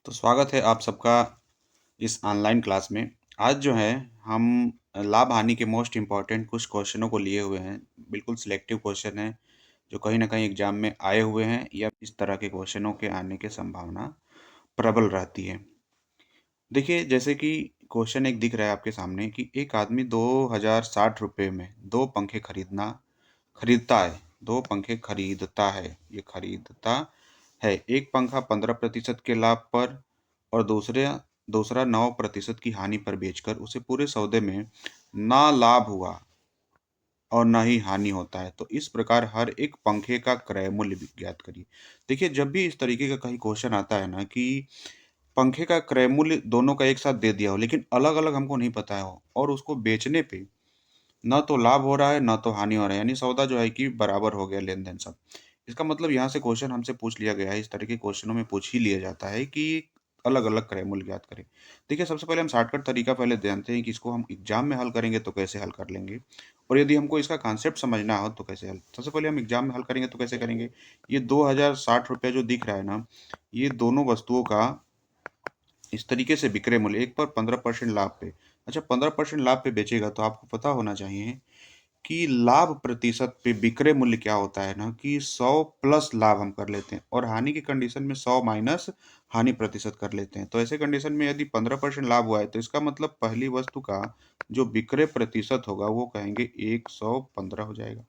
तो स्वागत है आप सबका इस ऑनलाइन क्लास में। आज जो है हम लाभ हानि के मोस्ट इम्पोर्टेंट कुछ क्वेश्चनों को लिए हुए हैं। बिल्कुल सिलेक्टिव क्वेश्चन है जो कहीं ना कहीं एग्जाम में आए हुए हैं या इस तरह के क्वेश्चनों के आने की संभावना प्रबल रहती है। देखिए जैसे कि क्वेश्चन एक दिख रहा है आपके सामने कि एक आदमी 2060 रुपये में दो पंखे खरीदता है। दो पंखे खरीदता है, ये खरीदता है। एक पंखा 15% के लाभ पर और दूसरा 9% की हानि पर बेचकर उसे पूरे सौदे में ना लाभ हुआ और ना ही हानि होता है। तो इस प्रकार हर एक पंखे का क्रय मूल्य भी ज्ञात करिए। देखिए जब भी इस तरीके का कहीं क्वेश्चन आता है ना कि पंखे का क्रय मूल्य दोनों का एक साथ दे दिया हो लेकिन अलग अलग हमको नहीं पता हो और उसको बेचने पे ना तो लाभ हो रहा है ना तो हानि हो रहा है, यानी सौदा जो है कि बराबर हो गया लेन देन सब। इसका मतलब यहाँ से क्वेश्चन हमसे पूछ लिया गया है, इस तरह के क्वेश्चनों में पूछ ही लिया जाता है कि अलग अलग क्रय मूल्य ज्ञात करें। देखिए सबसे पहले हम शॉर्टकट तरीका पहले जानते हैं कि इसको हम एग्जाम में हल करेंगे तो कैसे हल कर लेंगे, और यदि हमको इसका कॉन्सेप्ट समझना हो तो कैसे हल। सबसे पहले हम एग्जाम में हल करेंगे तो कैसे करेंगे। ये 2060 रुपये जो दिख रहा है ना, ये दोनों वस्तुओं का इस तरीके से विक्रय मूल्य एक पर 15% लाभ पे। अच्छा 15% लाभ पे बेचेगा तो आपको पता होना चाहिए कि लाभ प्रतिशत पे विक्रय मूल्य क्या होता है ना कि 100 प्लस लाभ हम कर लेते हैं और हानि की कंडीशन में 100 माइनस हानि प्रतिशत कर लेते हैं। तो ऐसे कंडीशन में यदि 15% लाभ हुआ है तो इसका मतलब पहली वस्तु का जो विक्रय प्रतिशत होगा वो कहेंगे 115 हो जाएगा।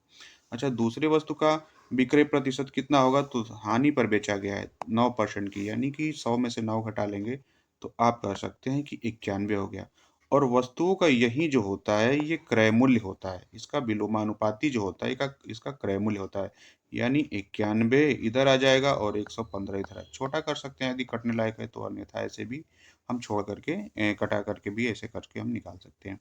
अच्छा दूसरी वस्तु का विक्रय प्रतिशत कितना होगा, तो हानि पर बेचा गया है 9% की, यानी कि 100 में से 9 घटा लेंगे तो आप कह सकते हैं कि 91 हो गया। और वस्तुओं का यही जो होता है ये क्रय मूल्य होता है, इसका विलोमानुपाती जो होता है इसका क्रय मूल्य होता है। यानी 91 इधर आ जाएगा और 115 इधर छोटा कर सकते हैं यदि कटने लायक है तो, अन्यथा ऐसे भी हम छोड़ करके कटा करके भी ऐसे करके हम निकाल सकते हैं।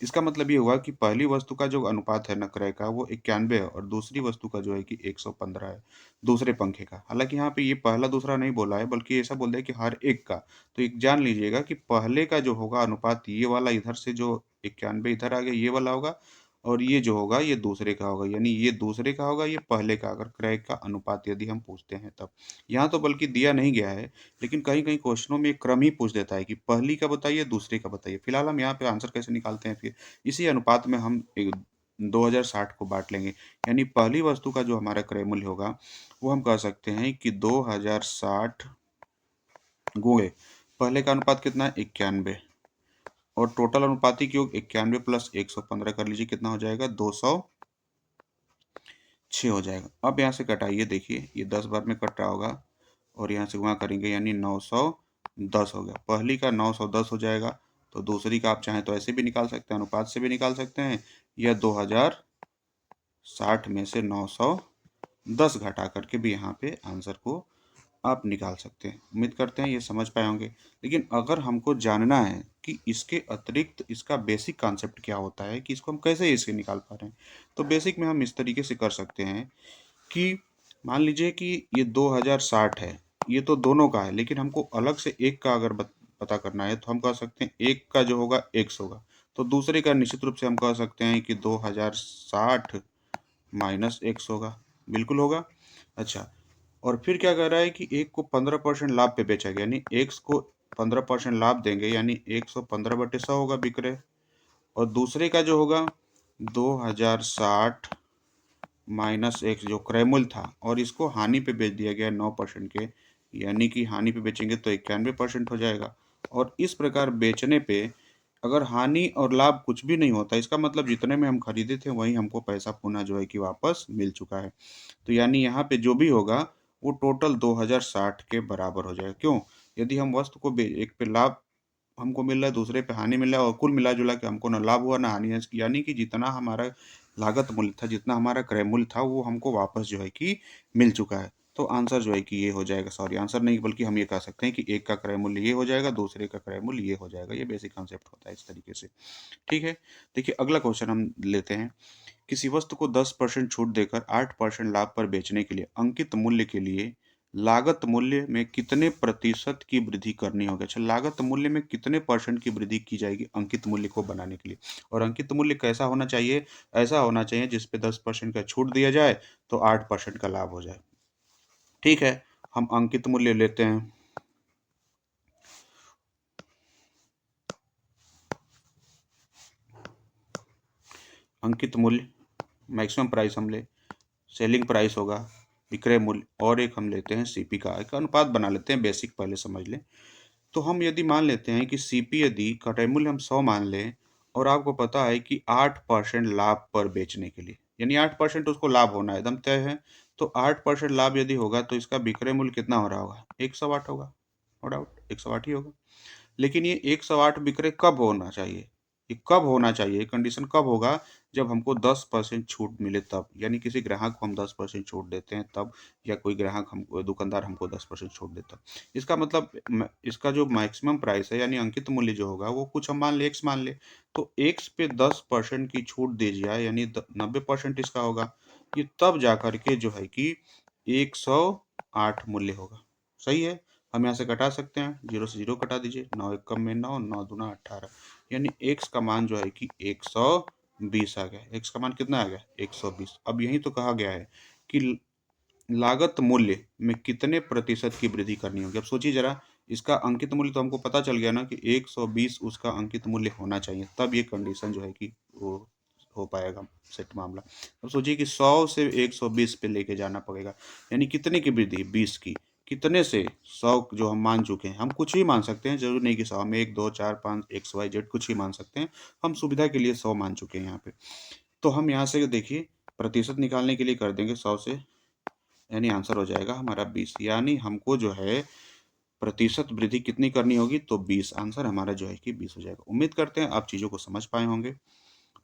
इसका मतलब ये हुआ कि पहली वस्तु का जो अनुपात है न क्रय का वो 91 है और दूसरी वस्तु का जो है कि 115 है दूसरे पंखे का। हालांकि यहाँ पे ये पहला दूसरा नहीं बोला है बल्कि ऐसा बोल दिया कि हर एक का। तो एक जान लीजिएगा कि पहले का जो होगा अनुपात ये वाला इधर से जो 91 इधर आ गया ये वाला होगा, और ये जो होगा ये दूसरे का होगा, यानी ये दूसरे का होगा ये पहले का, अगर क्रय का अनुपात यदि हम पूछते हैं तब। यहाँ तो बल्कि दिया नहीं गया है लेकिन कहीं कहीं क्वेश्चनों में एक क्रम ही पूछ देता है कि पहली का बताइए दूसरी का बताइए। फिलहाल हम यहाँ पे आंसर कैसे निकालते हैं, फिर इसी अनुपात में हम 2060 को बांट लेंगे। यानी पहली वस्तु का जो हमारा क्रय मूल्य होगा वो हम कह सकते हैं कि 2060 गुणे पहले का अनुपात कितना है 91, और टोटल अनुपातिक योग 91 प्लस 115 कर लीजिए कितना हो जाएगा 206 हो जाएगा। अब यहाँ से घटाइए, देखिए ये 10 बार में कट रहा होगा और यहाँ से गुणा करेंगे यानी 910 हो गया। पहली का 910 हो जाएगा, तो दूसरी का आप चाहें तो ऐसे भी निकाल सकते हैं, अनुपात से भी निकाल सकते हैं, या 2060 में से 910 घटा करके भी यहाँ पे आंसर को आप निकाल सकते हैं। उम्मीद करते हैं ये समझ पाए होंगे। लेकिन अगर हमको जानना है कि इसके अतिरिक्त इसका बेसिक कॉन्सेप्ट क्या होता है कि इसको हम कैसे इसके निकाल पा रहे हैं, तो बेसिक में हम इस तरीके से कर सकते हैं कि मान लीजिए कि ये 2060 है, ये तो दोनों का है लेकिन हमको अलग से एक का अगर पता करना है तो हम कह सकते हैं एक का जो होगा x होगा, तो दूसरे का निश्चित रूप से हम कह सकते हैं कि 2060 माइनस x होगा, बिल्कुल होगा। अच्छा, और फिर क्या कह रहा है कि एक को 15% लाभ पे बेचा गया, यानी x को 15% लाभ देंगे यानी 115/100 होगा विक्रय, और दूसरे का जो होगा 2060 माइनस एक्स जो क्रय मूल्य था और इसको हानि पे बेच दिया गया 9% के, यानी कि हानि पे बेचेंगे तो 91% हो जाएगा। और इस प्रकार बेचने पे अगर हानि और लाभ कुछ भी नहीं होता, इसका मतलब जितने में हम खरीदे थे वही हमको पैसा पुनः जो है कि वापस मिल चुका है। तो यानी यहाँ पे जो भी होगा वो टोटल 2060 के बराबर हो जाएगा। क्यों, यदि हम वस्तु को एक पे लाभ हमको मिल रहा है दूसरे पे हानि मिल रहा है और कुल मिला जुला के हमको ना लाभ हुआ ना हानि है, यानी कि जितना हमारा लागत मूल्य था जितना हमारा क्रय मूल्य था वो हमको वापस जो है कि मिल चुका है। तो आंसर जो है कि ये हो जाएगा, सॉरी आंसर नहीं बल्कि हम ये कह सकते हैं कि एक का क्रय मूल्य ये हो जाएगा दूसरे का क्रय मूल्य ये हो जाएगा। ये बेसिक कॉन्सेप्ट होता है इस तरीके से। ठीक है, देखिए अगला क्वेश्चन हम लेते हैं। किसी वस्तु को 10% छूट देकर 8% लाभ पर बेचने के लिए अंकित मूल्य के लिए लागत मूल्य में कितने प्रतिशत की वृद्धि करनी होगी। अच्छा, लागत मूल्य में कितने परसेंट की वृद्धि की जाएगी अंकित मूल्य को बनाने के लिए, और अंकित मूल्य कैसा होना चाहिए, ऐसा होना चाहिए जिसपे 10% का छूट दिया जाए तो 8% का लाभ हो जाए। ठीक है, हम अंकित मूल्य लेते हैं। अंकित मूल्य, मैक्सिमम प्राइस हम ले, सेलिंग प्राइस होगा, विक्रय मूल्य, और एक हम लेते हैं सीपी का एक अनुपात बना लेते हैं, बेसिक पहले समझ लें। तो हम यदि मान लेते हैं कि सीपी यदि क्रय मूल्य हम 100 मान लें और आपको पता है कि 8% लाभ पर बेचने के लिए, यानी 8% उसको लाभ होना एकदम तय है, तो 8% लाभ यदि होगा तो इसका विक्रय मूल्य कितना हो रहा होगा, 108 होगा, नो डाउट 108 ही होगा। लेकिन ये 108 विक्रय कब होना चाहिए, ये कब होना चाहिए, कंडीशन कब होगा, जब हमको 10% छूट मिले तब, यानी किसी ग्राहक को हम 10% छूट देते हैं तब, या कोई ग्राहक हमको, दुकानदार हमको 10% छूट देता है। इसका मतलब इसका जो मैक्सिमम प्राइस है यानी अंकित मूल्य जो होगा वो कुछ हम मान ले एक्स मान ले, तो एक्स पे 10% की छूट दी जाए यानी 90% इसका होगा, ये तब जा करके जो है कि 108 मूल्य होगा। सही है, हम यहाँ से घटा सकते हैं, 0 से 0 घटा दीजिए, 9 एकम में 9, 9 दूना 18, यानी x का मान जो है कि 120 आ गया। x का मान कितना आ गया, 120। अब यही तो कहा गया है कि लागत मूल्य में कितने प्रतिशत की वृद्धि करनी होगी। अब सोचिए जरा, इसका अंकित मूल्य तो हमको पता चल गया ना कि 120 उसका अंकित मूल्य होना चाहिए, तब ये कंडीशन जो है कि वो हो पाएगा सेट मामला। अब सोचिए कि 100 से 120 पे लेके जाना पड़ेगा, यानी कितने की वृद्धि, 20 की, कितने से 100 जो हम मान चुके हैं, हम कुछ ही मान सकते हैं, जरूरी नहीं कि 100, हम 1 2 4 5 XYZ कुछ ही मान सकते हैं, हम सुविधा के लिए 100 मान चुके हैं यहाँ पे। तो हम यहाँ से देखिए प्रतिशत निकालने के लिए कर देंगे 100 से, यानी आंसर हो जाएगा हमारा 20, यानी हमको जो है प्रतिशत वृद्धि कितनी करनी होगी, तो 20, आंसर हमारा जो है कि 20 हो जाएगा। उम्मीद करते हैं आप चीज़ों को समझ पाए होंगे।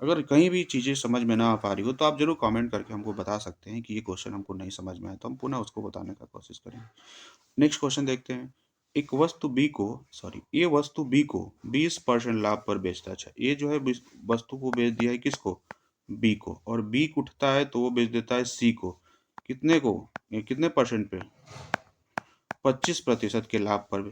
अगर कहीं भी चीज़ें समझ में ना आ पा रही हो तो आप जरूर कमेंट करके हमको बता सकते हैं कि ये क्वेश्चन हमको नहीं समझ में आया, तो हम पुनः उसको बताने का कोशिश करेंगे। नेक्स्ट क्वेश्चन देखते हैं। एक वस्तु बी को, सॉरी, ये वस्तु बी को 20% लाभ पर बेचता है। अच्छा, ये जो है वस्तु को बेच दिया है किसको, बी को, और बी उठता है तो वो बेच देता है सी को, कितने को, कितने परसेंट पे, 25% के लाभ पर।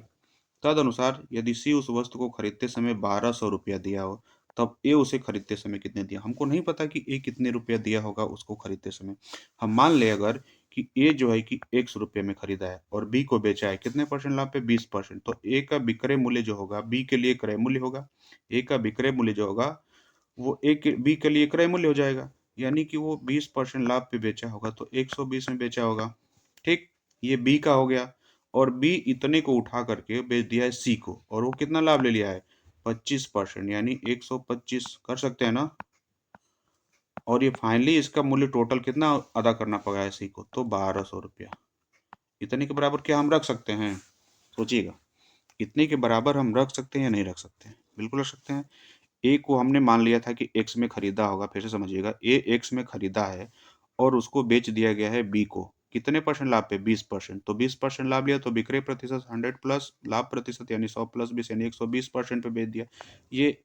तदनुसार यदि सी उस वस्तु को खरीदते समय 1200 रुपया दिया हो, तब ए उसे खरीदते समय कितने दिया। हमको नहीं पता कि ए कितने रुपया दिया होगा उसको खरीदते समय। हम मान ले अगर कि ए जो है कि 100 रुपये में खरीदा है और बी को बेचा है कितने परसेंट लाभ पे, 20%, तो ए का विक्रय मूल्य जो होगा बी के लिए क्रय मूल्य होगा, ए का विक्रय मूल्य जो होगा वो ए के बी के लिए क्रय मूल्य हो जाएगा, यानी कि वो 20% लाभ पे बेचा होगा तो 120 में बेचा होगा। ठीक, ये बी का हो गया, और बी इतने को उठा करके बेच दिया है सी को, और वो कितना लाभ ले लिया है, 25%, यानी 125 कर सकते हैं ना। और ये फाइनली इसका मूल्य टोटल कितना अदा करना पड़ा है सी को, तो 1200 रुपया। इतने के बराबर क्या हम रख सकते हैं, सोचिएगा, इतने के बराबर हम रख सकते हैं या नहीं रख सकते हैं, बिल्कुल रख सकते हैं। ए को हमने मान लिया था कि एक्स में खरीदा होगा, फिर से समझिएगा, ए एक्स में खरीदा है और उसको बेच दिया गया है बी को, कितने परसेंट लाभ पे, 20%, तो 20% लाभ लिया तो विक्रय प्रतिशत 100 प्लस लाभ प्रतिशत यानी 100 प्लस 20 यानी 120% पे बेच दिया, ये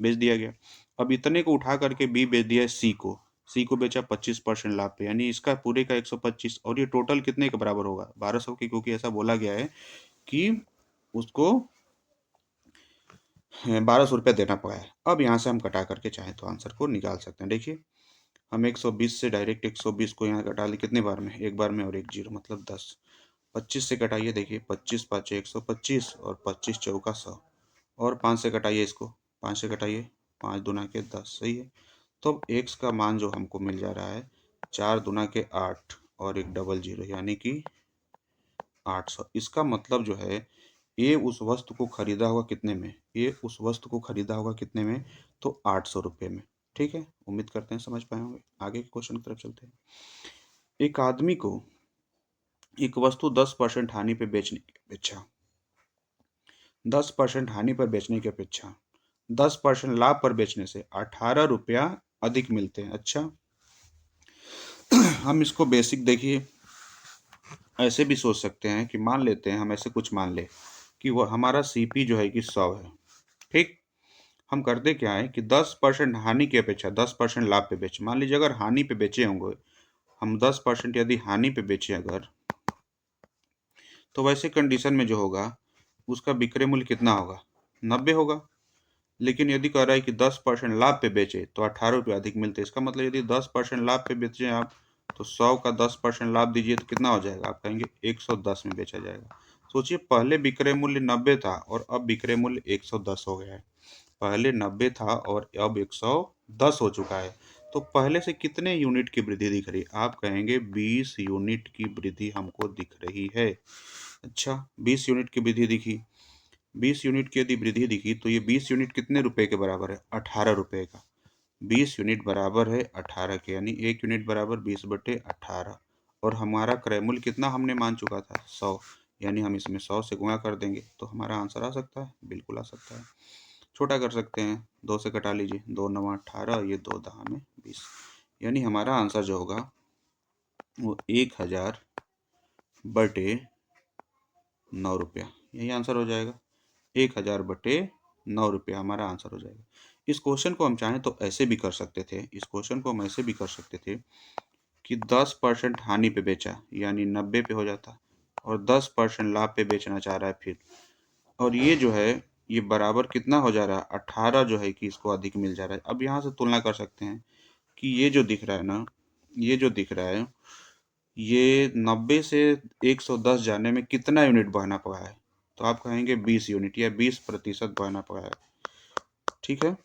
बेच दिया गया। अब इतने को उठा करके बी बेच दिया सी को, सी को बेचा 25% लाभ पे, यानी इसका पूरे का 125, और ये टोटल कितने के बराबर होगा, 1200 की, क्योंकि ऐसा बोला गया है कि उसको 1200 रुपया देना पड़ा है। अब यहाँ से हम कटा करके चाहे तो आंसर को निकाल सकते हैं। देखिए, हम 120 से डायरेक्ट 120 को यहाँ घटा लें, कितने बार में, एक बार में, और एक जीरो मतलब 10। 25 से घटाइए, देखिए 25 पाँच 125 और 25 चौका 100, और 5 से घटाइए इसको, 5 से घटाइए, 5 दूना के 10, सही है। तो अब एक्स का मान जो हमको मिल जा रहा है 4 दूना के 8 और एक डबल जीरो यानी कि 800। इसका मतलब जो है ये उस वस्तु को खरीदा होगा कितने में, ये उस वस्तु को खरीदा होगा कितने में, तो 800 रुपये में। ठीक है, उम्मीद करते हैं समझ पाए होंगे। आगे के क्वेश्चन की तरफ चलते हैं। एक आदमी को एक वस्तु 10% हानि पे बेचने की अपेक्षा 10% हानि पर बेचने की अपेक्षा 10% लाभ पर बेचने से 18 रुपया अधिक मिलते हैं। अच्छा, हम इसको बेसिक देखिए ऐसे भी सोच सकते हैं कि मान लेते हैं, हम ऐसे कुछ मान ले कि वो हमारा सीपी जो है कि 100 है। ठीक, हम करते क्या है कि 10% हानि की अपेक्षा 10% लाभ पे बेचे। मान लीजिए अगर हानि पे बेचे होंगे हम, 10% यदि हानि पे बेचे अगर, तो वैसे कंडीशन में जो होगा उसका विक्रय मूल्य कितना होगा, 90 होगा। लेकिन यदि कह रहा है कि 10% लाभ पे बेचे तो 18 रुपये अधिक मिलते हैं। इसका मतलब यदि 10% लाभ पे बेचे आप, तो 100 का 10% लाभ दीजिए तो कितना हो जाएगा, आप कहेंगे 110 में बेचा जाएगा। सोचिए, पहले विक्रय मूल्य 90 था और अब विक्रय मूल्य 110 हो गया है। पहले 90 था और अब 110 हो चुका है, तो पहले से कितने यूनिट की वृद्धि दिख रही है? आप कहेंगे 20 यूनिट की वृद्धि हमको दिख रही है। अच्छा, 20 यूनिट की वृद्धि दिखी। 20 यूनिट की यदि वृद्धि दिखी तो ये 20 यूनिट कितने रुपए के बराबर है? 18 रुपए का। 20 यूनिट बराबर है 18 के, यानी 1 यूनिट बराबर 20/18। और हमारा क्रय मूल्य कितना हमने मान चुका था? 100, यानी हम इसमें 100 से गुणा कर देंगे तो हमारा आंसर आ सकता है। बिल्कुल आ सकता है। छोटा कर सकते हैं, 2 से कटा लीजिए, 2 9 18, ये 2 10 में 20, यानी हमारा आंसर जो होगा वो 1000/9 रुपया, यही आंसर हो जाएगा। 1000/9 रुपया हमारा आंसर हो जाएगा। इस क्वेश्चन को हम चाहें तो ऐसे भी कर सकते थे, इस क्वेश्चन को हम ऐसे भी कर सकते थे कि 10% हानि पे बेचा, यानी 90 पे हो जाता, और 10% लाभ पे बेचना चाह रहा है फिर, और ये जो है ये बराबर कितना हो जा रहा है? 18 जो है कि इसको अधिक मिल जा रहा है। अब यहाँ से तुलना कर सकते हैं कि ये जो दिख रहा है ना, ये जो दिख रहा है, ये 90 से 110 जाने में कितना यूनिट बहना पड़ा है? तो आप कहेंगे 20 यूनिट या 20% बहना पड़ा है। ठीक है,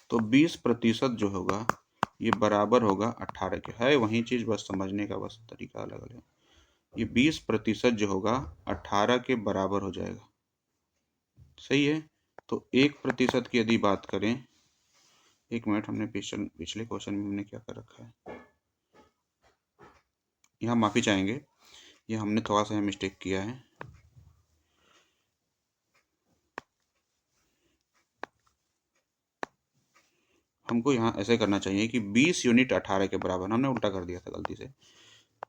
तो 20% जो होगा ये बराबर होगा 18 के। है वही चीज, बस समझने का बस तरीका अलग अलग है। ये 20% जो होगा 18 के बराबर हो जाएगा। सही है। तो 1% की यदि बात करें, एक मिनट, हमने पिछले क्वेश्चन में हमने क्या कर रखा है, यहाँ माफी चाहेंगे, ये हमने थोड़ा सा मिस्टेक किया है। हमको यहाँ ऐसे करना चाहिए कि 20 यूनिट 18 के बराबर, हमने उल्टा कर दिया था गलती से,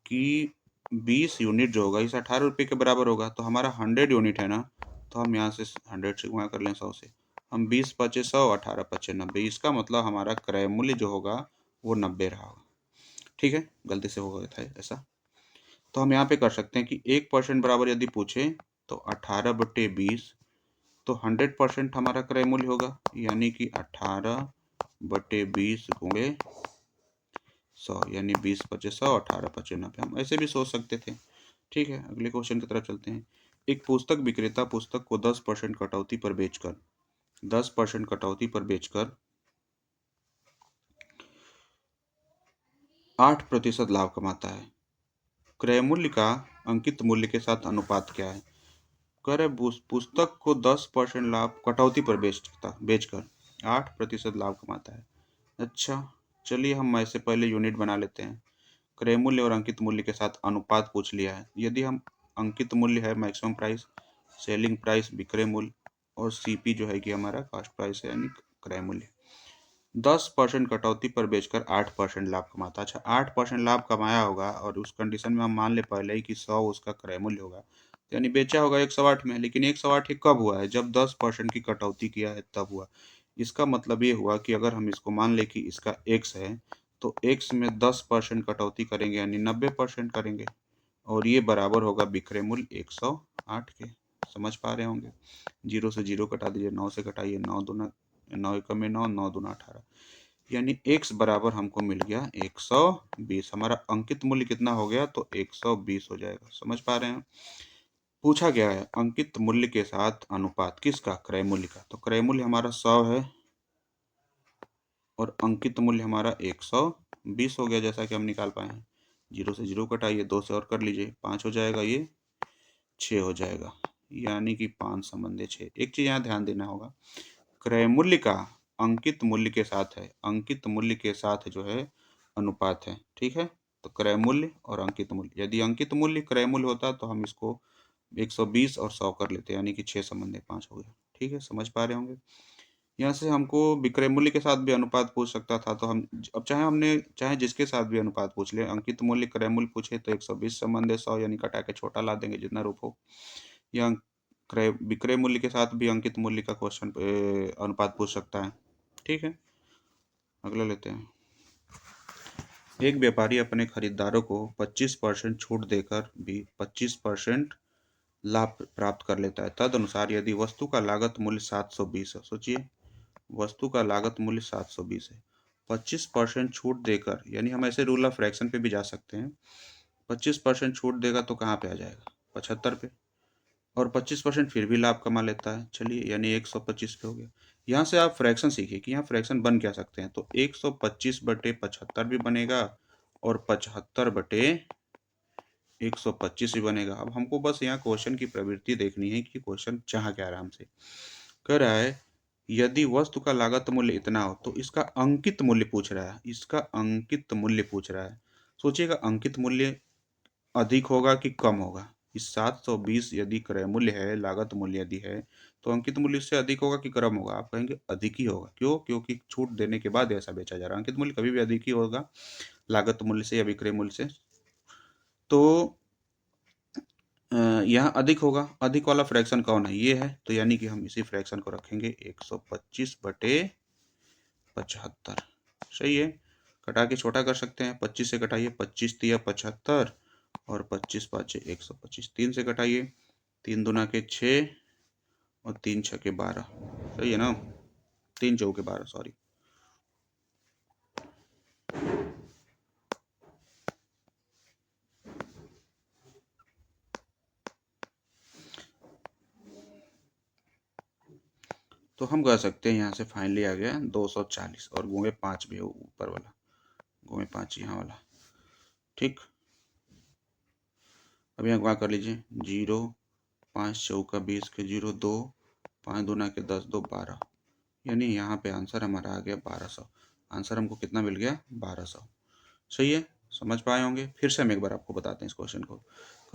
कि 20 यूनिट जो होगा इस 18 रुपये के बराबर होगा। तो हमारा 100 यूनिट है ना, तो हम यहाँ से 100 से गुणा कर लें 100 से। हम 20 पचे 100, 18 पचे 90, इसका मतलब हमारा क्रय मूल्य जो होगा वो 90 रहा होगा। ठीक है, गलती से हो गया था ऐसा। तो हम यहाँ पे कर सकते हैं कि 1% बराबर यदि पूछे तो 18/20, तो 100% हमारा क्रय मूल्य होगा, यानी कि 18/20 गुणे 100, यानी 20 पचे 100, 18 पचे 90। हम ऐसे भी सोच सकते थे। ठीक है, अगले क्वेश्चन की तरफ चलते हैं। एक पुस्तक विक्रेता पुस्तक को 10% कटौती पर बेचकर 10% कटौती पर बेचकर 8% लाभ कमाता है। क्रय मूल्य का अंकित मूल्य के साथ अनुपात क्या है? कह रहे पुस्तक को 10% लाभ कटौती पर बेचकर 8% लाभ कमाता है। अच्छा, चलिए हम ऐसे पहले यूनिट बना लेते हैं। क्रय मूल्य और अंकित मूल्य के साथ अनुपात पूछ लिया है। यदि हम अंकित मूल्य है मैक्सिमम प्राइस, सेलिंग प्राइस विक्रय मूल्य, और सीपी जो है कि हमारा कॉस्ट प्राइस है यानी क्रय मूल्य, 10% कटौती पर बेचकर 8% लाभ कमाता। अच्छा, 8% लाभ कमाया होगा और उस कंडीशन में हम मान ले पहले ही कि 100 उसका क्रय मूल्य होगा, यानी बेचा होगा 108 में। लेकिन 108 ही कब हुआ है? जब 10% की कटौती किया है तब हुआ। इसका मतलब ये हुआ कि अगर हम इसको मान ले कि इसका x है, तो x में 10% कटौती करेंगे यानी 90% करेंगे, और ये बराबर होगा विक्रय मूल्य 108 के। समझ पा रहे होंगे। 0 से 0 कटा दीजिए, 9 से कटाइए, 9 दूना 9 एकम में 9, 9 दूना 18, यानी x बराबर हमको मिल गया 120। हमारा अंकित मूल्य कितना हो गया? तो 120 हो जाएगा। समझ पा रहे हैं। पूछा गया है अंकित मूल्य के साथ अनुपात किसका? क्रय मूल्य का। तो क्रय मूल्य हमारा 100 है और अंकित मूल्य हमारा 120 हो गया, जैसा कि हम निकाल पाए हैं। 0 से 0 कटाइए, 2 से और कर लीजिए, 5 हो जाएगा, ये 6 हो जाएगा, यानी कि 5 संबंधी 6। एक चीज यहाँ ध्यान देना होगा, क्रय मूल्य का अंकित मूल्य के साथ है, अंकित मूल्य के साथ जो है अनुपात है। ठीक है, तो क्रय मूल्य और अंकित मूल्य, यदि अंकित मूल्य क्रय मूल्य होता तो हम इसको 120 और 100 कर लेते, यानी कि 6 संबंधी 5 हो गया। ठीक है, समझ पा रहे होंगे। यहाँ से हमको विक्रय मूल्य के साथ भी अनुपात पूछ सकता था, तो हम अब चाहे जिसके साथ भी अनुपात पूछ ले, अंकित मूल्य क्रय मूल्य पूछे तो 120 संबंध 100, यानी कटा के छोटा ला देंगे जितना रूप हो, या क्रय विक्रय मूल्य के साथ भी अंकित मूल्य का क्वेश्चन अनुपात पूछ सकता है। ठीक है, अगला लेते हैं। एक व्यापारी अपने खरीदारों को 25% छूट देकर भी 25% लाभ प्राप्त कर लेता है। तदनुसार यदि वस्तु का लागत मूल्य 720 है, सोचिए वस्तु का लागत मूल्य 720 है, 25% छूट देकर, यानी हम ऐसे रूल ऑफ फ्रैक्शन पे भी जा सकते हैं। 25% छूट देगा तो कहाँ पे आ जाएगा? 75 पे। और 25% फिर भी लाभ कमा लेता है। चलिए, यानी 125 पे हो गया। यहाँ से आप फ्रैक्शन सीखिए कि यहाँ फ्रैक्शन बन क्या सकते हैं। तो 125/75 भी बनेगा और 75/125 भी बनेगा। अब हमको बस यहाँ क्वेश्चन की प्रवृत्ति देखनी है कि क्वेश्चन चाह क्या आराम से कह रहा है। यदि वस्तु का लागत मूल्य इतना हो तो इसका अंकित मूल्य पूछ रहा है। इसका अंकित मूल्य पूछ रहा है। सोचिएगा, अंकित मूल्य अधिक होगा कि कम होगा। इस 720 यदि क्रय मूल्य है, लागत मूल्य यदि है, तो अंकित मूल्य इससे अधिक होगा कि कम होगा। आप कहेंगे अधिक ही होगा। क्यों? क्योंकि छूट देने के बाद ऐसा बेचा जा रहा है। अंकित मूल्य कभी भी अधिक ही होगा लागत मूल्य से या विक्रय मूल्य से। तो यहाँ अधिक होगा। अधिक वाला फ्रैक्शन कौन है? ये है। तो यानी कि हम इसी फ्रैक्शन को रखेंगे 125/75। सही है। कटा के छोटा कर सकते हैं। 25 से कटाइए, 25 तिया 75 और 25 पाँचे 125। 3 से कटाइए, 3 दूना के 6 और 3 छके 12। सही है ना? 3 चौके 12, सॉरी। तो हम कह सकते हैं यहाँ से फाइनली आ गया 240 और गुणे 5 भी है ऊपर वाला, गुणे 5 यहाँ वाला। ठीक। अब यहाँ क्या कर लीजिए, 0 5 चौका 20 के 0 2 5 दूना के 10 2 12, यानी यहाँ पे आंसर हमारा आ गया 1200। आंसर हमको कितना मिल गया? 1200। सही है। समझ पाए होंगे। फिर से हम एक बार आपको बताते हैं इस क्वेश्चन को।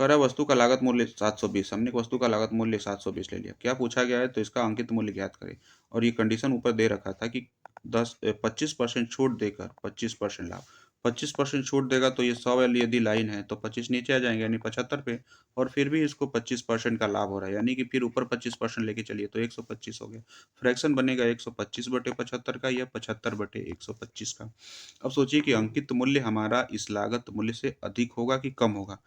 कह रहा है वस्तु का लागत मूल्य 720। हमने वस्तु का लागत मूल्य 720 ले लिया। क्या पूछा गया है? तो इसका अंकित मूल्य ज्ञात करें। और ये कंडीशन ऊपर दे रखा था कि 25% छूट देकर 25% लाभ। 25% छूट देगा तो ये 100 वाली यदि लाइन है तो 25 नीचे आ जाएंगे, यानी 75 पे। और फिर भी इसको 25% का लाभ हो रहा है, यानी कि फिर ऊपर 25% लेके चलिए तो 125 हो गया। फ्रैक्शन बनेगा 125/75 का या 75/125 का। अब सोचिए कि अंकित मूल्य हमारा इस लागत मूल्य से अधिक होगा कि कम होगा।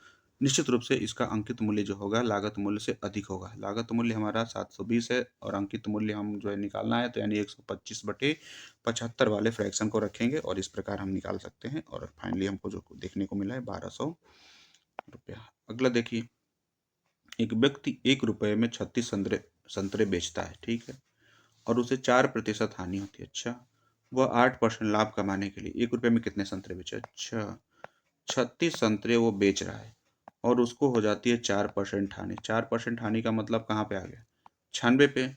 निश्चित रूप से इसका अंकित मूल्य जो होगा लागत मूल्य से अधिक होगा। लागत मूल्य हमारा 720 है और अंकित मूल्य हम जो है निकालना है, तो यानी 125/75 वाले फ्रैक्शन को रखेंगे और इस प्रकार हम निकाल सकते हैं। और फाइनली हमको जो देखने को मिला है 1200 रुपया। अगला देखिए, एक व्यक्ति 1 रुपये में 36 संतरे बेचता है, ठीक है, और उसे 4% हानि होती है। अच्छा, वह 8% लाभ कमाने के लिए 1 रुपये में कितने संतरे बेचे? अच्छा, 36 संतरे वो बेच रहा है और उसको हो जाती है 4% हानि। 4% हानि का मतलब कहाँ पे आ गया? 96 पे।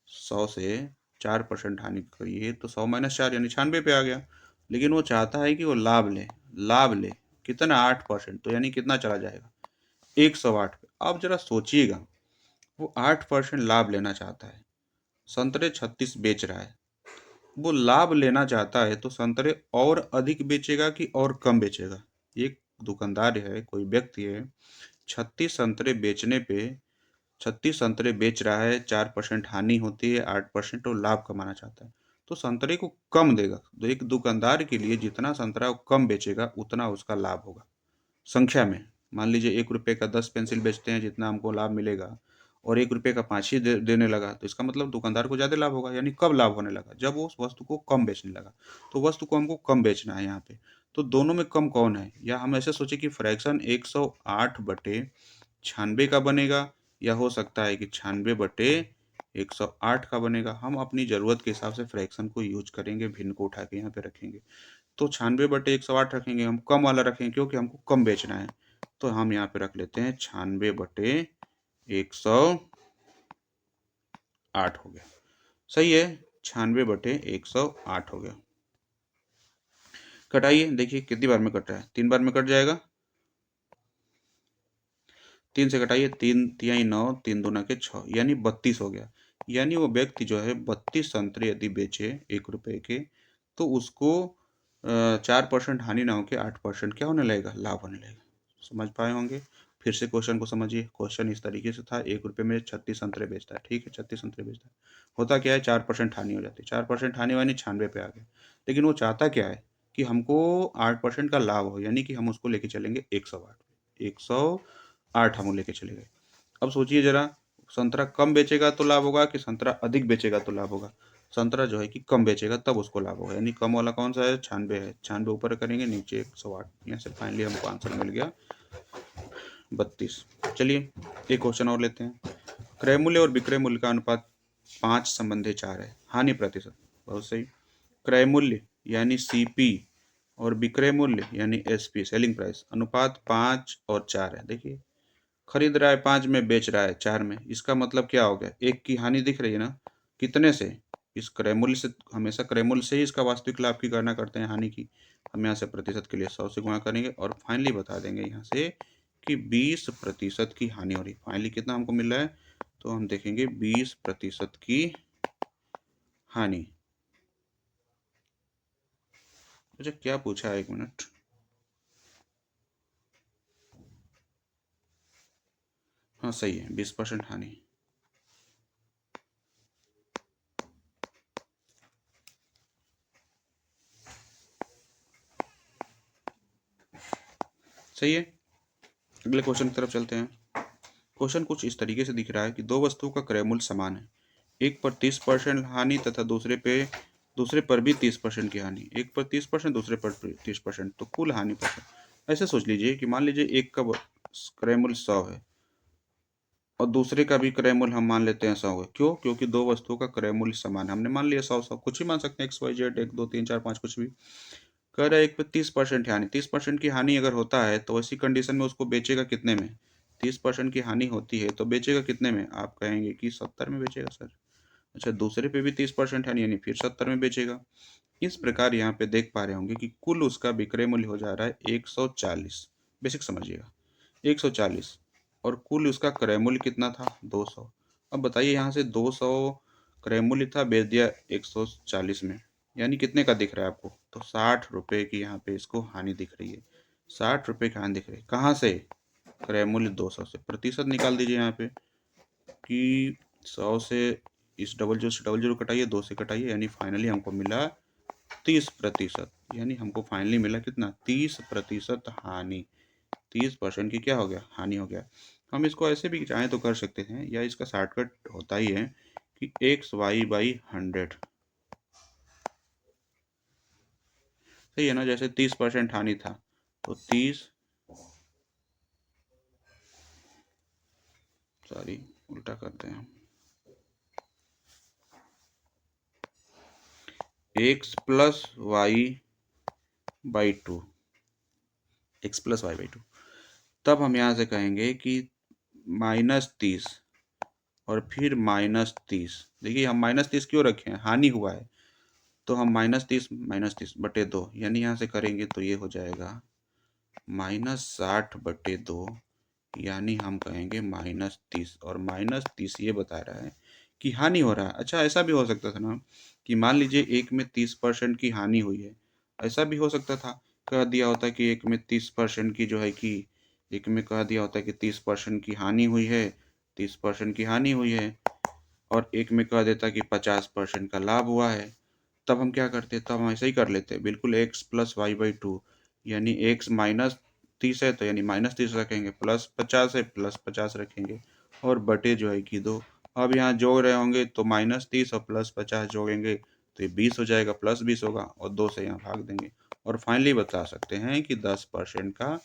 100 से 4% हानि करिए तो 100 - 4 यानी 96 पे आ गया। लेकिन वो चाहता है कि वो लाभ ले। लाभ ले कितना? 8%। तो यानी कितना चला जाएगा? 108 पे। आप जरा सोचिएगा, वो 8% लाभ लेना चाहता है, संतरे 36 बेच रहा है। वो लाभ लेना चाहता है तो संतरे और अधिक बेचेगा कि और कम बेचेगा? एक दुकानदार है, कोई व्यक्ति है, 36 संतरे बेचने पे 36 संतरे बेच रहा है, 4% हानि होती है, 8% वो लाभ कमाना चाहता है, तो संतरे को कम देगा। तो एक दुकानदार के लिए जितना संतरा वो कम बेचेगा उतना उसका लाभ होगा संख्या में। मान लीजिए 1 रुपये का 10 पेंसिल बेचते हैं, जितना हमको लाभ मिलेगा, और 1 रुपये का 5 ही देने लगा, तो इसका मतलब दुकानदार को ज़्यादा लाभ होगा। यानी कब लाभ होने लगा? जब वो उस वस्तु को कम बेचने लगा। तो वस्तु को हमको कम बेचना है यहाँ पे। तो दोनों में कम कौन है? या हम ऐसे सोचे कि फ्रैक्शन 108/96 का बनेगा, या हो सकता है कि 96/108 का बनेगा। हम अपनी ज़रूरत के हिसाब से फ्रैक्शन को यूज करेंगे, भिन्न को उठा के यहाँ पे रखेंगे। तो 96/108 रखेंगे, हम कम वाला रखेंगे क्योंकि हमको कम बेचना है। तो हम यहाँ पे रख लेते हैं 96/108 हो गया। सही है, 96/108 हो गया। कटाइए, देखिए कितनी बार में कट रहा है? 3 बार में कट जाएगा। 3 से कटाइए, 3 तिहाई 9, 3 दूना के 6, यानी 32 हो गया। यानी वो व्यक्ति जो है 32 संतरे यदि बेचे 1 रुपये के, तो उसको 4% हानि ना होकर 8% क्या होने लगेगा? लाभ होने लगेगा। समझ पाए होंगे। फिर से क्वेश्चन को समझिए। क्वेश्चन इस तरीके से था, 1 रुपये में 36 संतरे बेचता है, ठीक है, 36 संतरे बेचता है। होता क्या है? 4% हानि हो जाती है। 4% हानि यानी 96 पे आ गया। लेकिन वो चाहता क्या है? कि हमको 8% का लाभ हो, यानी कि हम उसको लेके चलेंगे 108 पे। 108 हम लेके चले गए। अब सोचिए जरा, संतरा कम बेचेगा तो लाभ होगा कि संतरा अधिक बेचेगा तो लाभ होगा? संतरा जो है कि कम बेचेगा तब उसको लाभ होगा, यानी कम वाला कौन सा है? 96 है। 96 ऊपर करेंगे, नीचे 108। यहाँ से फाइनली हमको आंसर मिल गया 32। चलिए एक क्वेश्चन और लेते हैं। क्रय मूल्य और विक्रय मूल्य का अनुपात 5 संबंधी 4 है। हानि प्रतिशत, बहुत सही। क्रय मूल्य यानी सीपी और विक्रय मूल्य यानी एसपी सेलिंग प्राइस अनुपात 5 और 4 है। देखिए खरीद रहा है 5 में, बेच रहा है 4 में, इसका मतलब क्या हो गया, एक की हानि दिख रही है ना। कितने से? इस क्रय मूल्य से। हमेशा क्रय मूल्य से ही इसका वास्तविक लाभ की गणना करते हैं, हानि की। हम यहाँ से प्रतिशत के लिए 100 से गुणा करेंगे और फाइनली बता देंगे यहाँ से कि 20% की हानि हो रही है। फाइनली कितना हमको मिल रहा है, तो हम देखेंगे 20% की हानि। अच्छा क्या पूछा है, 1 मिनट। हाँ सही है, 20% हानि। सही है, अगले क्वेश्चन की तरफ चलते हैं। क्वेश्चन कुछ इस तरीके से दिख रहा है कि दो वस्तुओं का क्रय मूल्य समान है। एक पर 30% हानि तथा दूसरे पर भी 30% की हानि। एक पर 30%, दूसरे पर 30%, तो कुल हानि परसेंट। ऐसे सोच लीजिए कि मान लीजिए एक का क्रय मूल्य 100 है और दूसरे का भी क्रय मूल्य हम मान लेते हैं 100 है। क्यों? क्योंकि दो वस्तुओं का क्रय मूल्य समान है। हमने मान लिया 100, कुछ भी मान सकते हैं, एक्स वाई जेड, 1 2 3 4 5, कुछ भी। कह रहा है एक पे 30% हानि। 30% की हानि अगर होता है तो ऐसी कंडीशन में उसको बेचेगा कितने में? 30% की हानि होती है तो बेचेगा कितने में? आप कहेंगे कि 70 में बेचेगा सर। अच्छा, दूसरे पे भी 30% हानि यानी फिर 70 में बेचेगा। इस प्रकार यहाँ पे देख पा रहे होंगे कि कुल उसका विक्रय मूल्य हो जा रहा है 140। बेसिक समझिएगा, 140, और कुल उसका क्रय मूल्य कितना था? 200। अब बताइए यहाँ से 200 क्रय मूल्य था, बेच दिया 140 में, यानी कितने का दिख रहा है आपको? तो 60 रुपये की यहाँ पे इसको हानि दिख रही है। 60 रुपये की हानि दिख रही है। कहाँ से? क्रय मूल्य 200 से। प्रतिशत निकाल दीजिए यहाँ पे कि 100 से इस डबल जीरो से डबल जीरो कटाइए, 2 से कटाइए, यानी फाइनली हमको मिला 30%। यानी हमको फाइनली मिला कितना? 30% हानि। 30% की क्या हो गया? हानि हो गया। हम इसको ऐसे भी चाहें तो कर सकते हैं, या इसका शॉर्टकट होता ही है कि एक्स वाई बाई 100। सही है ना? जैसे 30% हानि था तो 30, सॉरी उल्टा करते हैं, x plus y by 2, x plus y by 2। तब हम यहाँ से कहेंगे कि -30 और फिर -30। देखिए हम -30 क्यों रखे हैं? हानि हुआ है तो हम -30 बटे 2, यानी यहाँ से करेंगे तो ये हो जाएगा -60/2, यानी हम कहेंगे -30, और -30 ये बता रहा है कि हानि हो रहा है। अच्छा ऐसा भी हो सकता था ना कि मान लीजिए एक में 30% की हानि हुई है। ऐसा भी हो सकता था, कह दिया होता कि एक में 30% की जो है कि एक में कह दिया होता कि 30% की हानि हुई है, 30% की हानि हुई है, और एक में कह देता कि 50% का लाभ हुआ है। तब हम क्या करते? तब हम ऐसे ही कर लेते, बिल्कुल एक्स प्लस वाई बाई 2, यानी एक्स -30 है तो यानी -30 रखेंगे, +50 है +50 रखेंगे, और बटे जो है कि 2। अब यहाँ जोड़ रहे होंगे तो -30 और +50 जोड़ेंगे तो ये 20 हो जाएगा, +20 होगा, और 2 से यहाँ भाग देंगे, और फाइनली बता सकते हैं कि 10% का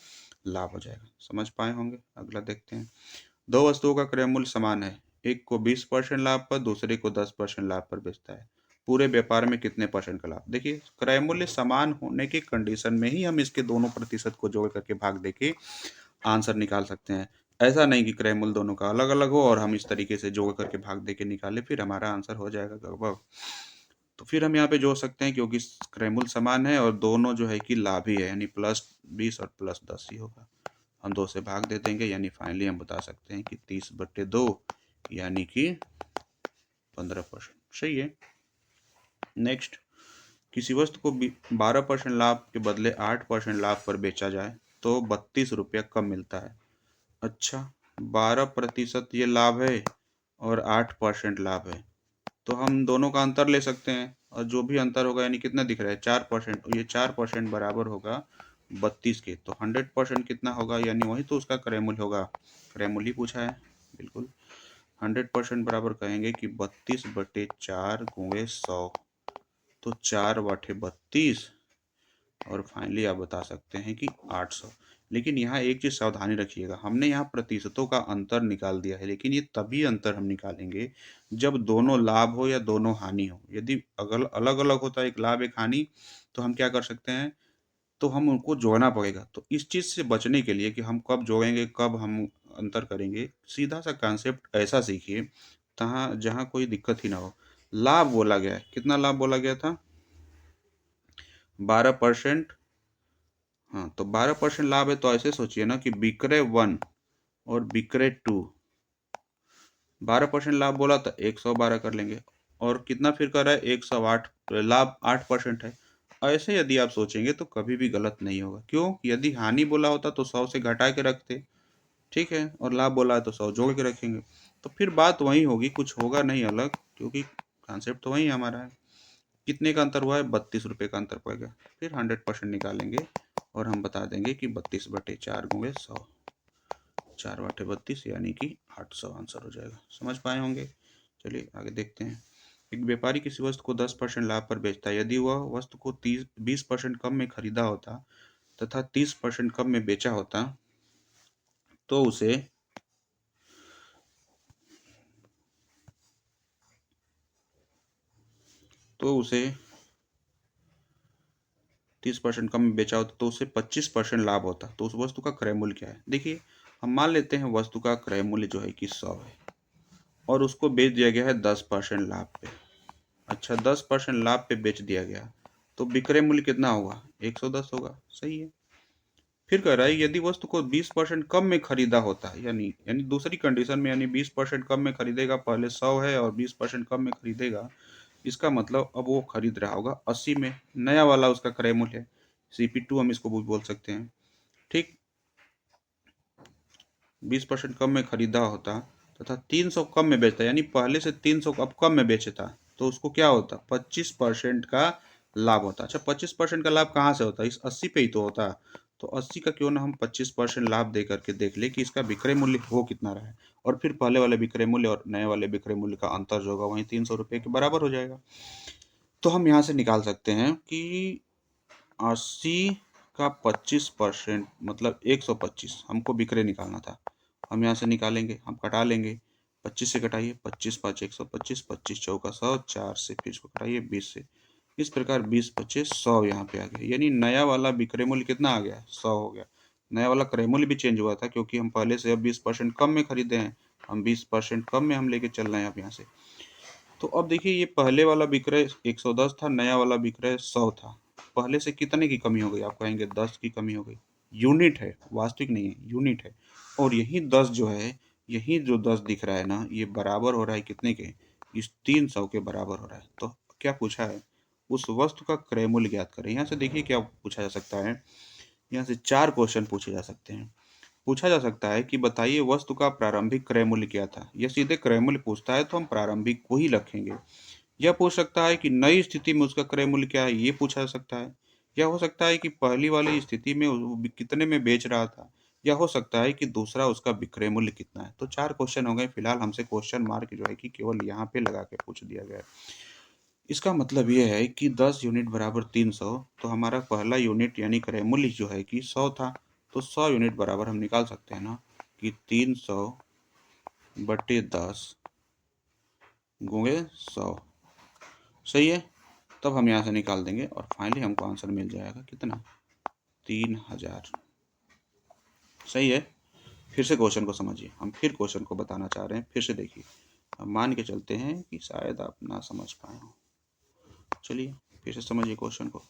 लाभ हो जाएगा। समझ पाए होंगे। अगला देखते हैं। दो वस्तुओं का क्रय मूल्य समान है। एक को 20% लाभ पर, दूसरे को 10% लाभ पर बेचता है। पूरे व्यापार में कितने परसेंट का लाभ? देखिए क्रय मूल्य समान होने की कंडीशन में ही हम इसके दोनों प्रतिशत को जोड़ करके भाग देके आंसर निकाल सकते हैं। ऐसा नहीं कि क्रय मूल्य दोनों का अलग अलग हो और हम इस तरीके से जोड़ करके भाग देके निकाले, फिर हमारा आंसर हो जाएगा गड़बड़। तो फिर हम यहाँ पे जोड़ सकते हैं क्योंकि क्रय मूल्य समान है और दोनों जो है कि लाभ ही है, यानी +20 और +10 ही होगा। हम 2 से भाग दे देंगे, यानी फाइनली हम बता सकते हैं कि 30/2 यानी कि 15%। सही है। नेक्स्ट, किसी वस्तु को 12% लाभ के बदले 8% लाभ पर बेचा जाए तो 32 रुपया कम मिलता है। अच्छा, 12% ये लाभ है और 8% लाभ है, तो हम दोनों का अंतर ले सकते हैं, और जो भी अंतर होगा यानी कितना दिख रहा है 4%, और ये 4% बराबर होगा 32 के, तो 100% कितना होगा, यानी वही तो उसका क्रय मूल्य होगा। क्रय मूल्य ही पूछा है, बिल्कुल। 100% बराबर कहेंगे कि 32/4 गुणे 100, तो 4/32, और फाइनली आप बता सकते हैं कि 800। लेकिन यहाँ एक चीज़ सावधानी रखिएगा, हमने यहाँ प्रतिशतों का अंतर निकाल दिया है, लेकिन ये तभी अंतर हम निकालेंगे जब दोनों लाभ हो या दोनों हानि हो। यदि अगर अलग अलग होता है, एक लाभ एक हानि, तो हम क्या कर सकते हैं, तो हम उनको जोड़ना पड़ेगा। तो इस चीज़ से बचने के लिए कि हम कब जोड़ेंगे, कब हम अंतर करेंगे, सीधा सा कॉन्सेप्ट ऐसा सीखिए तहाँ जहाँ कोई दिक्कत ही ना हो। लाभ बोला गया है, कितना लाभ बोला गया था, 12%। हाँ, तो 12% लाभ है, तो ऐसे सोचिए ना कि विक्रय 1 और विक्रय 2, 12% लाभ बोला तो 112 कर लेंगे, और कितना फिर कर रहा है, 108, लाभ 8% है। ऐसे यदि आप सोचेंगे तो कभी भी गलत नहीं होगा। क्यों, यदि हानि बोला होता तो 100 से घटा के रखते, ठीक है, और लाभ बोला है तो 100 जोड़ के रखेंगे, तो फिर बात वही होगी, कुछ होगा नहीं अलग, क्योंकि कॉन्सेप्ट तो वही हमारा है। कितने का अंतर हुआ है, 32 रुपये का अंतर पड़ेगा। फिर 100% निकालेंगे और हम बता देंगे कि 32/4 गुणे 100, 4/32 यानी कि 800 आंसर हो जाएगा। समझ पाए होंगे। चलिए आगे देखते हैं। एक व्यापारी किसी वस्तु को 10% लाभ पर बेचता है। यदि वह वस्तु को 20% कम में खरीदा होता तथा 30% कम में बेचा होता तो उसे तो उसे 30% कम में बेचा होता तो उसे 25% लाभ होता। तो उस वस्तु का क्रय मूल्य क्या है। देखिए, हम मान लेते हैं वस्तु का क्रय मूल्य जो है कि 100 है, और उसको बेच दिया गया है 10% लाभ पे। अच्छा, 10% लाभ पे बेच दिया गया, तो विक्रय मूल्य कितना होगा, 110 होगा। सही है। फिर कह रहा है यदि वस्तु को 20% कम में खरीदा होता, यानी यानी दूसरी कंडीशन में, यानी 20% कम में खरीदेगा, पहले 100 है और 20% कम में खरीदेगा, इसका मतलब अब वो खरीद रहा होगा 80 में, नया वाला उसका क्रय मूल्य है, CP2 हम इसको भी बोल सकते हैं। ठीक, 20% कम में खरीदा होता तथा 300 कम में बेचता, यानी पहले से 300 अब कम में बेचता, तो उसको क्या होता, 25% का लाभ होता। अच्छा, 25% का लाभ कहाँ से होता, इस 80 पे ही तो होता। तो 80 का क्यों ना हम 25% लाभ दे करके देख ले कि इसका विक्रय मूल्य हो कितना रहा है, और फिर पहले वाले विक्रय मूल्य और नए वाले विक्रय मूल्य का अंतर जो होगा वही 300 रुपये के बराबर हो जाएगा। तो हम यहाँ से निकाल सकते हैं कि 80 का 25% मतलब 125 हमको विक्रय निकालना था। हम यहाँ से निकालेंगे, हम कटा लेंगे, 25 से कटाइए, 25×5 125, 25×4 100, 4 से फिर इसको कटाइए 20 से, इस प्रकार 20×5 100 यहाँ पे आ गया, यानी नया वाला विक्रय मूल्य कितना आ गया, 100 हो गया। नया वाला क्रय मूल्य भी चेंज हुआ था, क्योंकि हम पहले से अब 20% कम में खरीदे हैं, हम 20% कम में हम लेके चल रहे हैं अब यहाँ से। तो अब देखिए, ये पहले वाला विक्रय 110 था, नया वाला विक्रय 100 था। पहले से कितने की कमी हो गई, आप कहेंगे 10 की कमी हो गई। यूनिट है, वास्तविक नहीं है, यूनिट है। और यही 10 जो है, यही जो 10 दिख रहा है ना, ये बराबर हो रहा है कितने के, इस 300 के बराबर हो रहा है। तो क्या पूछा है, उस वस्तु का क्रय मूल्य ज्ञात करें। यहाँ से देखिए क्या पूछा जा सकता है, यहाँ से 4 क्वेश्चन पूछे जा सकते हैं। पूछा जा सकता है कि बताइए वस्तु का प्रारंभिक क्रय मूल्य क्या था। यह सीधे क्रय मूल्य पूछता है तो हम प्रारंभिक को ही रखेंगे। यह पूछ सकता है कि नई स्थिति में उसका क्रय मूल्य क्या है, ये पूछा जा सकता है। यह हो सकता है कि पहली वाली स्थिति में वो कितने में बेच रहा था। यह हो सकता है कि दूसरा उसका विक्रय मूल्य कितना है। तो 4 क्वेश्चन हो गए। फिलहाल हमसे क्वेश्चन मार्क जो है कि केवल यहाँ पे लगा के पूछ दिया गया है। इसका मतलब यह है कि 10 यूनिट बराबर 300, तो हमारा पहला यूनिट यानी क्रय मूल्य जो है कि 100 था, तो 100 यूनिट बराबर हम निकाल सकते हैं ना कि 300/10 गुणे 100। सही है। तब हम यहाँ से निकाल देंगे और फाइनली हमको आंसर मिल जाएगा कितना, 3000। सही है। फिर से क्वेश्चन को समझिए, हम फिर क्वेश्चन को बताना चाह रहे हैं, फिर से देखिए। हम मान के चलते हैं कि शायद आप ना समझ पाए हो। चलिए फिर से समझिए क्वेश्चन को।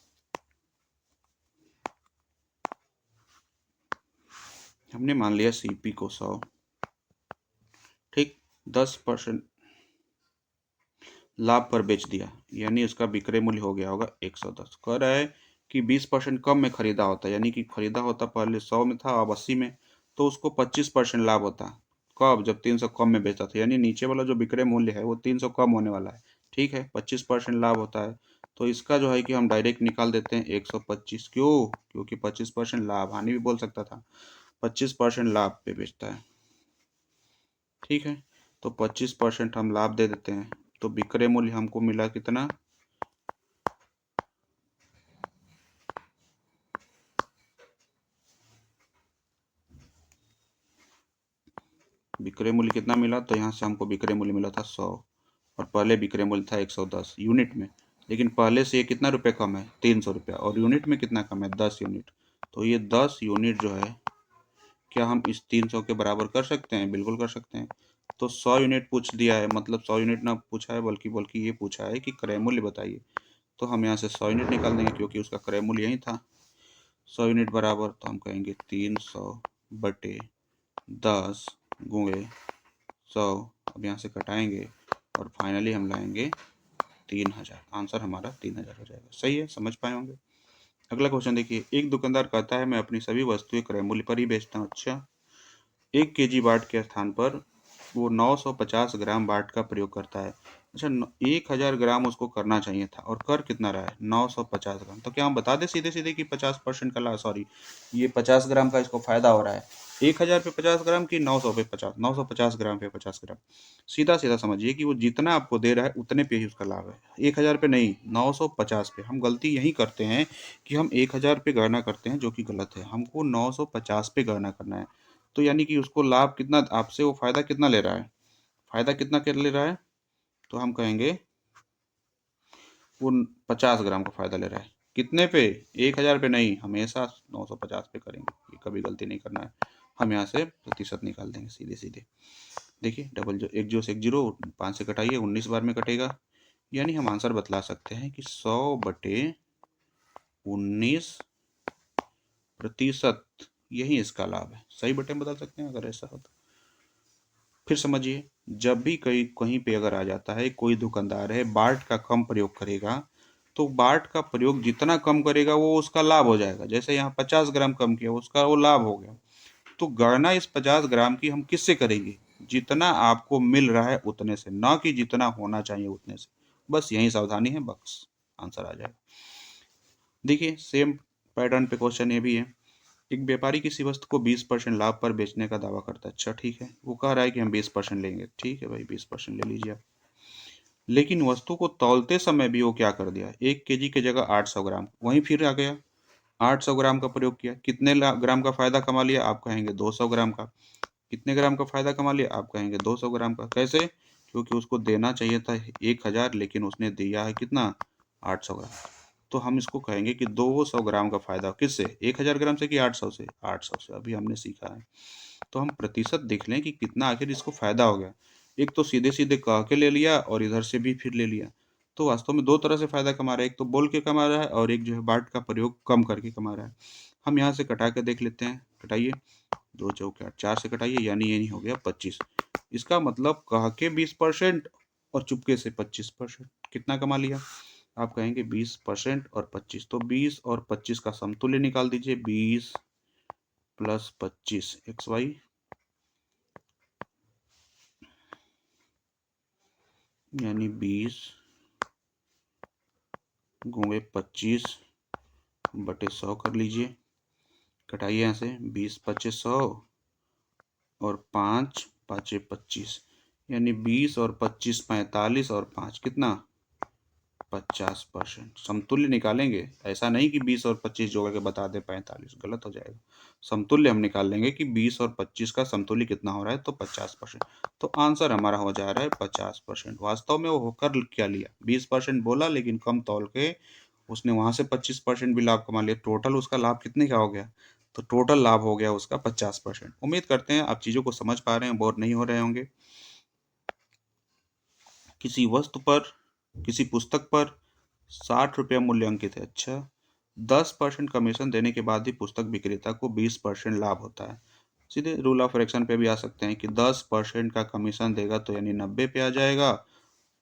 हमने मान लिया CP को 100, ठीक, 10% लाभ पर बेच दिया, यानी उसका विक्रय मूल्य हो गया होगा 110। कह रहा है कि 20% कम में खरीदा होता, यानी कि खरीदा होता पहले 100 में था अब 80 में, तो उसको 25% लाभ होता। कब, जब 300 कम में बेचता था, यानी नीचे वाला जो विक्रय मूल्य है वो 300 कम होने वाला है। ठीक है, 25% लाभ होता है, तो इसका जो है कि हम डायरेक्ट निकाल देते हैं 125। क्यों, क्योंकि 25% लाभ, हानि भी बोल सकता था, 25% लाभ पे बेचता है। ठीक है, तो 25% हम लाभ दे देते हैं, तो विक्रय मूल्य हमको मिला कितना, विक्रय मूल्य कितना मिला, तो यहाँ से हमको विक्रय मूल्य मिला था 100 और पहले विक्रय मूल्य था 110 यूनिट में, लेकिन पहले से ये कितना रुपये कम है, 300 रुपया, और यूनिट में कितना कम है, 10 यूनिट। तो ये 10 यूनिट जो है क्या हम इस 300 के बराबर कर सकते हैं? बिल्कुल कर सकते हैं। तो 100 यूनिट पूछ दिया है, मतलब 100 यूनिट ना पूछा है बल्कि ये पूछा है कि क्रय मूल्य बताइए। तो हम यहाँ से 100 यूनिट निकाल देंगे क्योंकि उसका क्रय मूल्य यही था। 100 यूनिट बराबर, तो हम कहेंगे 300 बटे 10 गुणे 100। अब यहाँ से कटाएंगे और फाइनली हम लाएंगे 3000। आंसर हमारा 3000 हो जाएगा। सही है, समझ पाए होंगे। अगला क्वेश्चन देखिए, एक दुकानदार कहता है मैं अपनी सभी वस्तुएं क्रय मूल्य पर ही बेचता हूँ। अच्छा, 1 केजी बाट के स्थान पर वो 950 ग्राम बाट का प्रयोग करता है। अच्छा, 1000 ग्राम उसको करना चाहिए था और कर कितना रहा है, 950 ग्राम। तो क्या हम बता दें सीधे सीधे कि 50% का लाभ, सॉरी ये 50 ग्राम का इसको फायदा हो रहा है। 1000 पे 50 ग्राम की 900 पे 50, 950 ग्राम पे 50 ग्राम। सीधा सीधा समझिए कि वो जितना आपको दे रहा है उतने पे ही उसका लाभ है। 1000 पे नहीं, 950 पे। हम गलती यही करते हैं कि हम 1000 पे गणना करते हैं, जो कि गलत है। हमको 950 पे गणना करना है। तो यानी कि उसको लाभ कितना आपसे, वो फायदा कितना ले रहा है, फायदा कितना कर ले रहा है, तो हम कहेंगे वो 50 ग्राम का फायदा ले रहा है। कितने पे, 1000 पे नहीं, हमेशा 950 पे करेंगे। ये कभी गलती नहीं करना है। हम यहाँ से प्रतिशत निकाल देंगे सीधे सीधे। देखिए डबल जो एक, जो से एक जीरो, 5 से कटाइए, 19 बार में कटेगा। यानी हम आंसर बतला सकते हैं कि 100 बटे 19%, यही इसका लाभ है। सही बटन बदल सकते हैं अगर ऐसा हो तो। फिर समझिए, जब भी कहीं पे अगर आ जाता है, कोई दुकानदार है बाट का कम प्रयोग करेगा, तो बाट का प्रयोग जितना कम करेगा वो उसका लाभ हो जाएगा। जैसे यहाँ 50 ग्राम कम किया, उसका वो लाभ हो गया। तो गणना इस 50 ग्राम की हम किससे करेंगे, जितना आपको मिल रहा है उतने से, ना कि जितना होना चाहिए उतने से। बस यही सावधानी है, बस आंसर आ जाएगा। देखिए सेम पैटर्न पे क्वेश्चन ये भी है। एक व्यापारी किसी वस्तु को 20% लाभ पर बेचने का दावा करता है। अच्छा ठीक है, वो कह रहा है कि हम 20% लेंगे। ठीक है भाई, 20% ले लीजिए आप। लेकिन वस्तु को तौलते समय भी वो क्या कर दिया, 1 केजी की जगह 800 ग्राम वहीं फिर आ गया, 800 ग्राम का प्रयोग किया। कितने ग्राम का फायदा कमा लिया, आप कहेंगे 200 ग्राम का। कितने ग्राम का फायदा कमा लिया, आप कहेंगे 200 ग्राम का। कैसे, क्योंकि उसको देना चाहिए था 1000, लेकिन उसने दिया है कितना, 800 ग्राम। तो हम इसको कहेंगे कि 200 ग्राम का फायदा किससे, 1000 ग्राम से कि 800 से, 800 से। अभी हमने सीखा है। तो हम प्रतिशत देख लें कि कितना आखिर इसको फायदा हो गया। एक तो सीधे सीधे कह के ले लिया और इधर से भी फिर ले लिया। तो वास्तव में दो तरह से फायदा कमा रहा है, एक तो बोल के कमा रहा है और एक जो है बाट का प्रयोग कम करके कमा रहा है। हम यहाँ से कटा के देख लेते हैं। कटाइए, 2 चौके 8, 4 से कटाइए, यानी ये नहीं हो गया 25। इसका मतलब कह के 20% और चुपके से 25%। कितना कमा लिया, आप कहेंगे 20% और 25। तो 20 और 25 का समतुल्य निकाल दीजिए, 20 प्लस 25 XY, यानी 20 गुणे 25 बटे 100 कर लीजिए। कटाइए यहाँ से, 20 पच्चे 100 और 5 पाँचे 25, यानी 20 और 25 45 और 5 कितना, 50%। समतुल्य निकालेंगे, ऐसा नहीं कि 20 और 25 जोड़ के बता दे 45, गलत हो जाएगा। समतुल्य हम निकाल लेंगे कि 20 और 25 का समतुल्य कितना हो रहा है, तो 50%। तो आंसर हमारा हो जा रहा है 50%। वास्तव में वो होकर क्या लिया, 20% बोला, लेकिन कम तौल के उसने वहां से 25% भी लाभ कमा लिया। टोटल उसका लाभ कितने का हो गया, तो टोटल लाभ हो गया उसका 50%। उम्मीद करते हैं आप चीजों को समझ पा रहे हैं, बोर नहीं हो रहे होंगे। किसी वस्तु पर, किसी पुस्तक पर 60 रुपया मूल्य अंकित है। अच्छा, 10% कमीशन देने के बाद ही पुस्तक विक्रेता को 20% लाभ होता है। सीधे रूल ऑफ फ्रैक्शन पे भी आ सकते हैं कि 10% का कमीशन देगा तो यानी 90 पे आ जाएगा,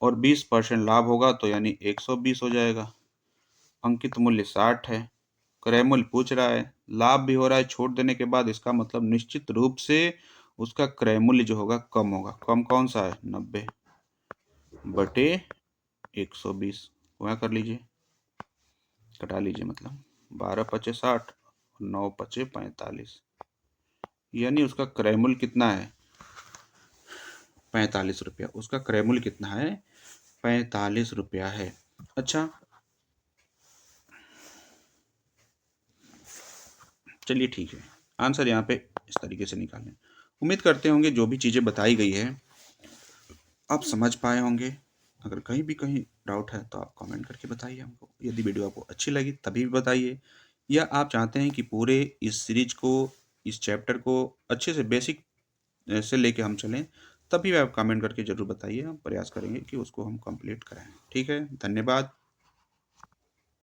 और 20% लाभ होगा तो यानी 120 हो जाएगा। अंकित मूल्य 60 है, क्रय मूल्य पूछ रहा है, लाभ भी हो रहा है छूट देने के बाद, इसका मतलब निश्चित रूप से उसका क्रय मूल्य जो होगा कम होगा। कम कौन सा है, 90 बटे 120, वहाँ कर लीजिए, कटा लीजिए, मतलब 12 पचे 60, 9 पचे 45, यानी उसका क्रय मूल्य कितना है, 45 रुपया। उसका क्रय मूल्य कितना है, 45 रुपया है। अच्छा चलिए ठीक है, आंसर यहाँ पे इस तरीके से निकालें। उम्मीद करते होंगे जो भी चीज़ें बताई गई है आप समझ पाए होंगे। अगर कहीं डाउट है तो आप कमेंट करके बताइए हमको। यदि वीडियो आपको अच्छी लगी तभी भी बताइए, या आप चाहते हैं कि पूरे इस सीरीज को, इस चैप्टर को अच्छे से बेसिक से लेके हम चलें, तभी आप कमेंट करके ज़रूर बताइए। हम प्रयास करेंगे कि उसको हम कंप्लीट कराएँ। ठीक है, धन्यवाद।